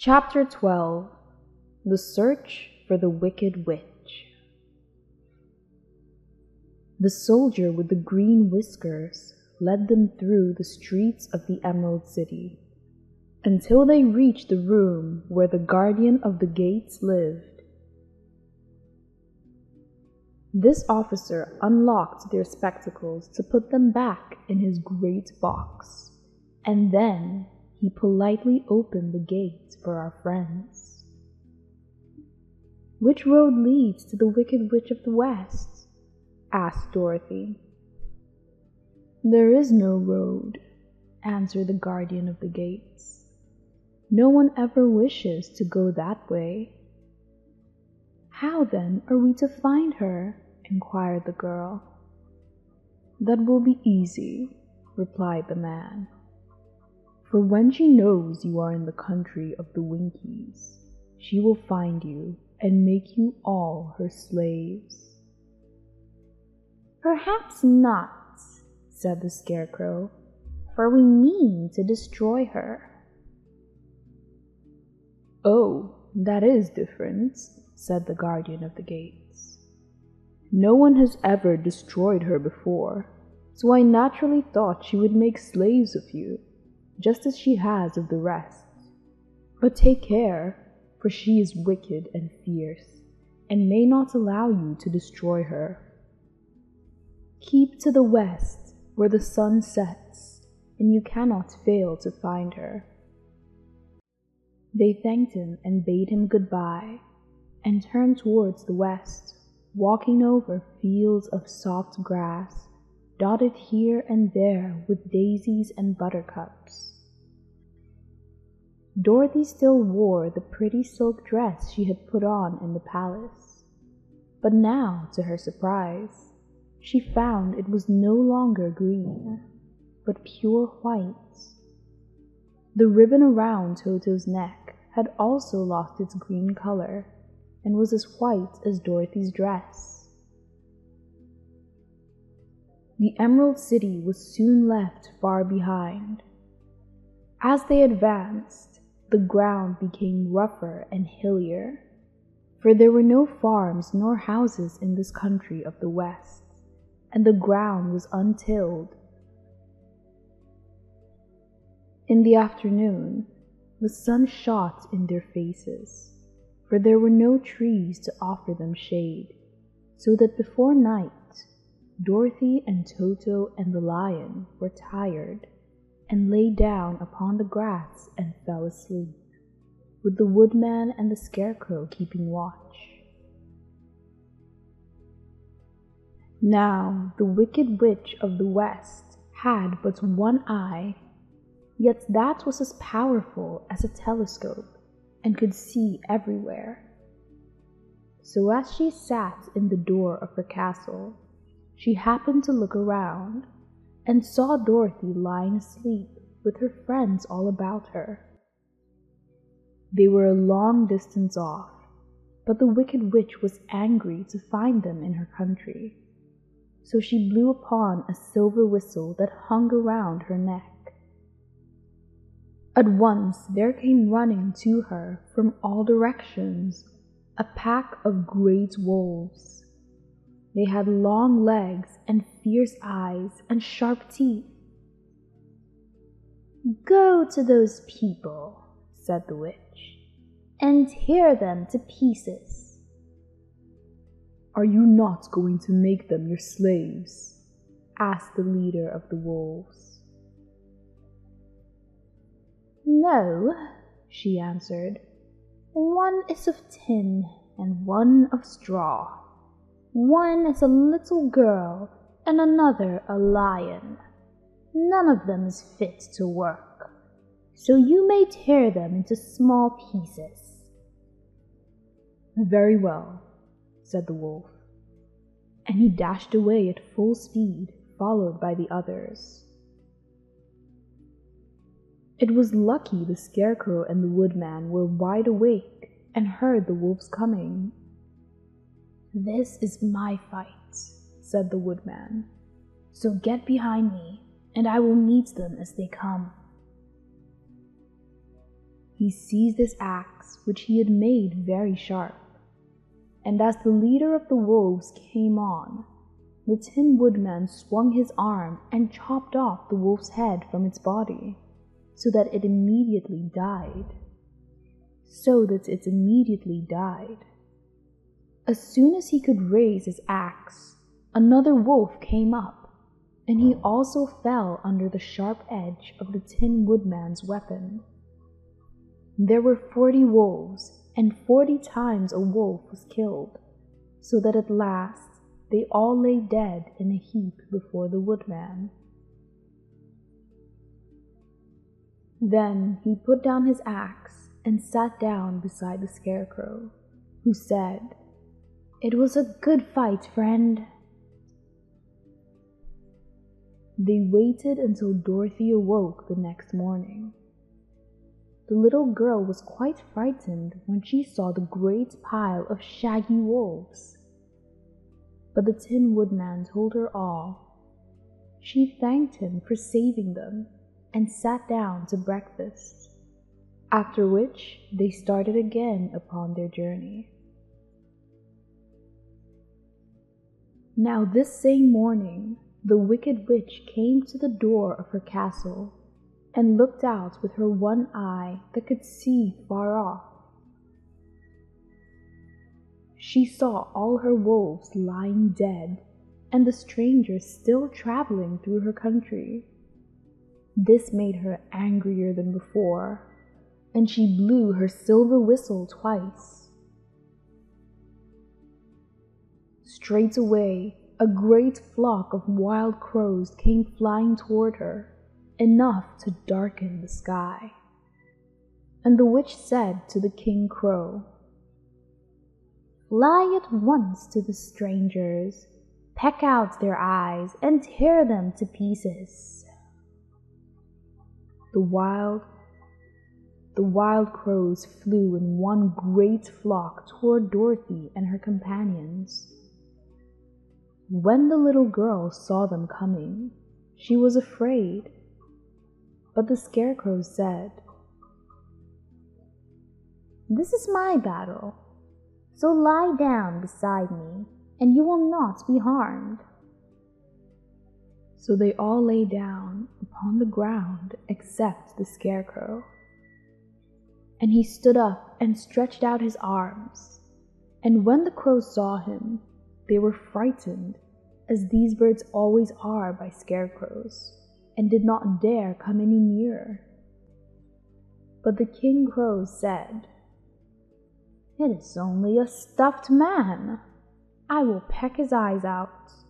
Chapter 12. The Search for the Wicked Witch. The soldier with the green whiskers led them through the streets of the Emerald City, until they reached the room where the guardian of the gates lived. This officer unlocked their spectacles to put them back in his great box, and then he politely opened the gates for our friends. "Which road leads to the Wicked Witch of the West?" asked Dorothy. "There is no road," answered the guardian of the gates. "No one ever wishes to go that way." "How then are we to find her?" inquired the girl. "That will be easy," replied the man. "For when she knows you are in the country of the Winkies, she will find you and make you all her slaves." "Perhaps not," said the Scarecrow, "for we mean to destroy her." "Oh, that is different," said the guardian of the gates. "No one has ever destroyed her before, so I naturally thought she would make slaves of you, just as she has of the rest. But take care, for she is wicked and fierce, and may not allow you to destroy her. Keep to the west, where the sun sets, and you cannot fail to find her." They thanked him and bade him goodbye, and turned towards the west, walking over fields of soft grass, dotted here and there with daisies and buttercups. Dorothy still wore the pretty silk dress she had put on in the palace, but now, to her surprise, she found it was no longer green, but pure white. The ribbon around Toto's neck had also lost its green color, and was as white as Dorothy's dress. The Emerald City was soon left far behind. As they advanced, the ground became rougher and hillier, for there were no farms nor houses in this country of the West, and the ground was untilled. In the afternoon, the sun shot in their faces, for there were no trees to offer them shade, so that before night, Dorothy and Toto and the lion were tired, and lay down upon the grass and fell asleep, with the woodman and the Scarecrow keeping watch. Now the Wicked Witch of the West had but one eye, yet that was as powerful as a telescope, and could see everywhere. So as she sat in the door of her castle, she happened to look around, and saw Dorothy lying asleep with her friends all about her. They were a long distance off, but the Wicked Witch was angry to find them in her country, so she blew upon a silver whistle that hung around her neck. At once there came running to her from all directions a pack of great wolves. They had long legs and fierce eyes and sharp teeth. "Go to those people," said the witch, "and tear them to pieces." "Are you not going to make them your slaves?" asked the leader of the wolves. "No," she answered. "One is of tin and one of straw. One is a little girl and another a lion. None of them is fit to work, so you may tear them into small pieces." "Very well," said the wolf, and he dashed away at full speed, followed by the others. It was lucky the Scarecrow and the Woodman were wide awake and heard the wolves coming. "This is my fight," said the Woodman, "so get behind me, and I will meet them as they come." he seized his axe, which he had made very sharp, and as the leader of the wolves came on, the Tin Woodman swung his arm and chopped off the wolf's head from its body, so that it immediately died. As soon as he could raise his axe, another wolf came up, and he also fell under the sharp edge of the Tin Woodman's weapon. There were 40 wolves, and 40 times a wolf was killed, so that at last they all lay dead in a heap before the Woodman. Then he put down his axe and sat down beside the Scarecrow, who said, "It was a good fight, friend." They waited until Dorothy awoke the next morning. The little girl was quite frightened when she saw the great pile of shaggy wolves. But the Tin Woodman told her all. She thanked him for saving them and sat down to breakfast, after which they started again upon their journey. Now this same morning, the Wicked Witch came to the door of her castle and looked out with her one eye that could see far off. She saw all her wolves lying dead, and the strangers still traveling through her country. This made her angrier than before, and she blew her silver whistle twice. Straightway, a great flock of wild crows came flying toward her, enough to darken the sky. And the witch said to the King Crow, "Fly at once to the strangers, peck out their eyes, and tear them to pieces." The wild crows flew in one great flock toward Dorothy and her companions. When the little girl saw them coming, she was afraid, but the Scarecrow said, "This is my battle, so lie down beside me, and you will not be harmed." So they all lay down upon the ground except the Scarecrow. And he stood up and stretched out his arms, and when the crows saw him, they were frightened, as these birds always are by scarecrows, and did not dare come any nearer. But the King Crow said, "It is only a stuffed man. I will peck his eyes out."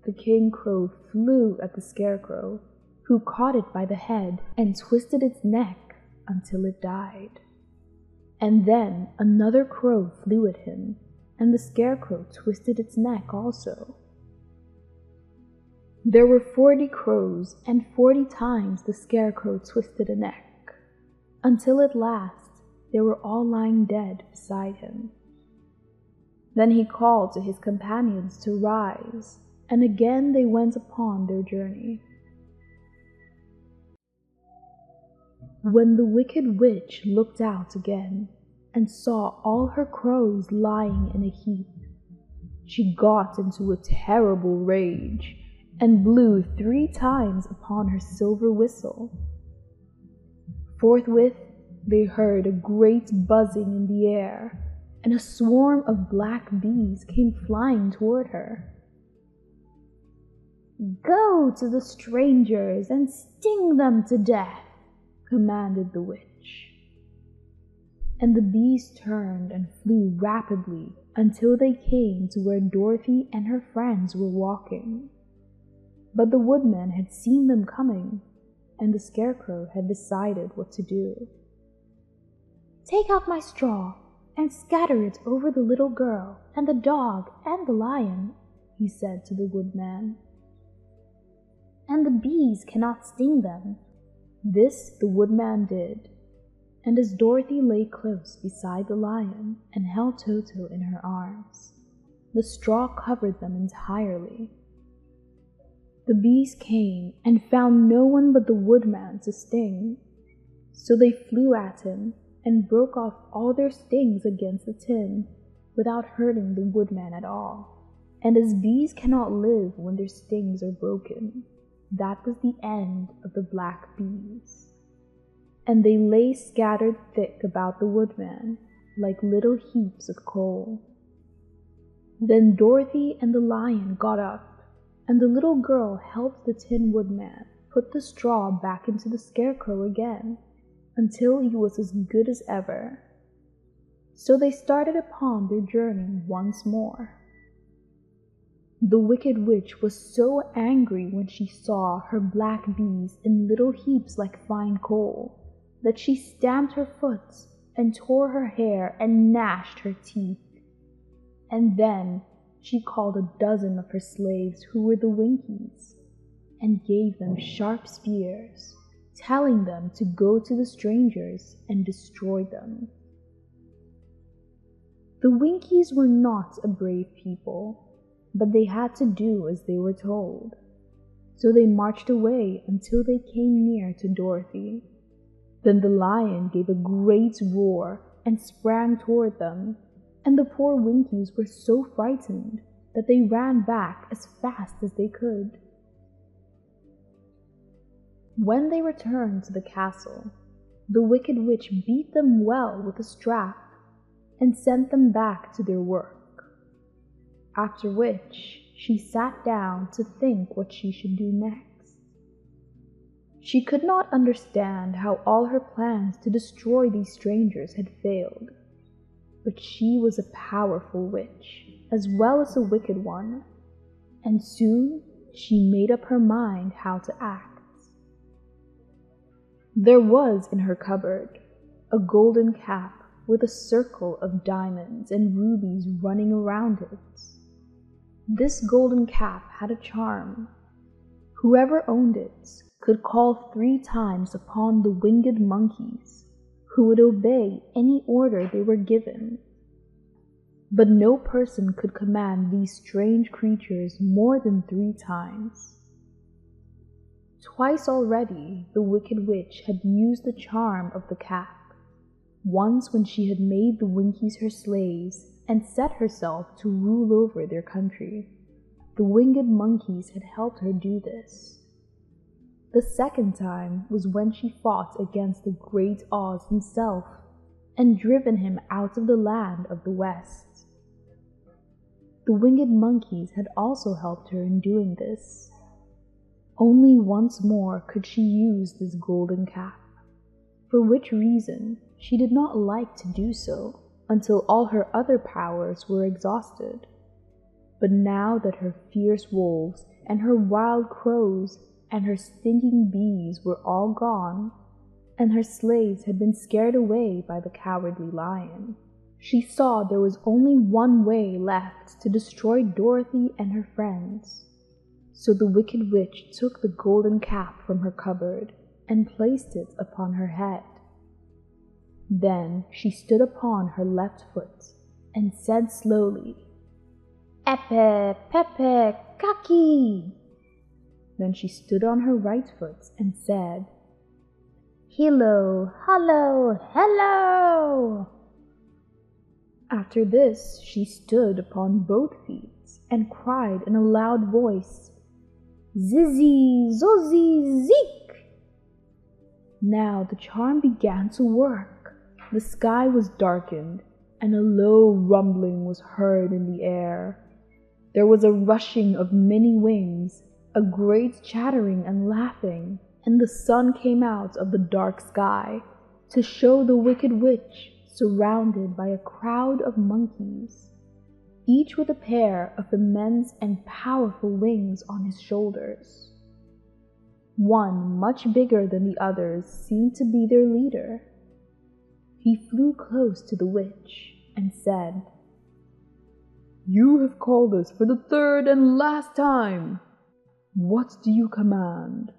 The King Crow flew at the Scarecrow, who caught it by the head and twisted its neck until it died. And then another crow flew at him, and the Scarecrow twisted its neck also. There were 40 crows, and 40 times the Scarecrow twisted a neck, until at last they were all lying dead beside him. Then he called to his companions to rise, and again they went upon their journey. When the Wicked Witch looked out again, and saw all her crows lying in a heap, she got into a terrible rage, and blew 3 times upon her silver whistle. Forthwith they heard a great buzzing in the air, and a swarm of black bees came flying toward her. "Go to the strangers and sting them to death," commanded the witch. And the bees turned and flew rapidly until they came to where Dorothy and her friends were walking. But the Woodman had seen them coming, and the Scarecrow had decided what to do. "Take out my straw and scatter it over the little girl and the dog and the lion," he said to the Woodman. "And the bees cannot sting them." This the Woodman did, and as Dorothy lay close beside the lion and held Toto in her arms, the straw covered them entirely. The bees came and found no one but the Woodman to sting, So they flew at him and broke off all their stings against the tin without hurting the woodman at all. And as bees cannot live when their stings are broken, that was the end of the black bees. And they lay scattered thick about the woodman like little heaps of coal. Then Dorothy and the lion got up, and the little girl helped the Tin Woodman put the straw back into the scarecrow again, until he was as good as ever. So they started upon their journey once more. The Wicked Witch was so angry when she saw her black bees in little heaps like fine coal, that she stamped her foot and tore her hair and gnashed her teeth. And then she called a dozen of her slaves who were the Winkies, and gave them sharp spears, telling them to go to the strangers and destroy them. The Winkies were not a brave people, but they had to do as they were told. So they marched away until they came near to Dorothy. Then the lion gave a great roar and sprang toward them, and the poor Winkies were so frightened that they ran back as fast as they could. When they returned to the castle, the Wicked Witch beat them well with a strap and sent them back to their work, after which she sat down to think what she should do next. She could not understand how all her plans to destroy these strangers had failed, but she was a powerful witch as well as a wicked one, and soon she made up her mind how to act. There was in her cupboard a golden cap with a circle of diamonds and rubies running around it. This golden cap had a charm. Whoever owned it could call 3 times upon the winged monkeys, who would obey any order they were given. But no person could command these strange creatures more than 3 times. Twice already the Wicked Witch had used the charm of the cap, once when she had made the Winkies her slaves and set herself to rule over their country. The winged monkeys had helped her do this. The second time was when she fought against the great Oz himself and driven him out of the land of the West. The winged monkeys had also helped her in doing this. Only once more could she use this golden cap, for which reason she did not like to do so until all her other powers were exhausted. But now that her fierce wolves and her wild crows and her stinging bees were all gone, and her slaves had been scared away by the cowardly lion, she saw there was only one way left to destroy Dorothy and her friends. So the Wicked Witch took the golden cap from her cupboard and placed it upon her head. Then she stood upon her left foot and said slowly, "Epe, pepe, kaki." Then she stood on her right foot and said, "Hello, hallo, hello." After this she stood upon both feet and cried in a loud voice, "Zizzy, zozzy, zeek." Now the charm began to work. The sky was darkened, and a low rumbling was heard in the air. There was a rushing of many wings, a great chattering and laughing, and the sun came out of the dark sky to show the Wicked Witch surrounded by a crowd of monkeys, each with a pair of immense and powerful wings on his shoulders. One, much bigger than the others, seemed to be their leader. He flew close to the witch and said, "You have called us for the 3rd and last time. What do you command?"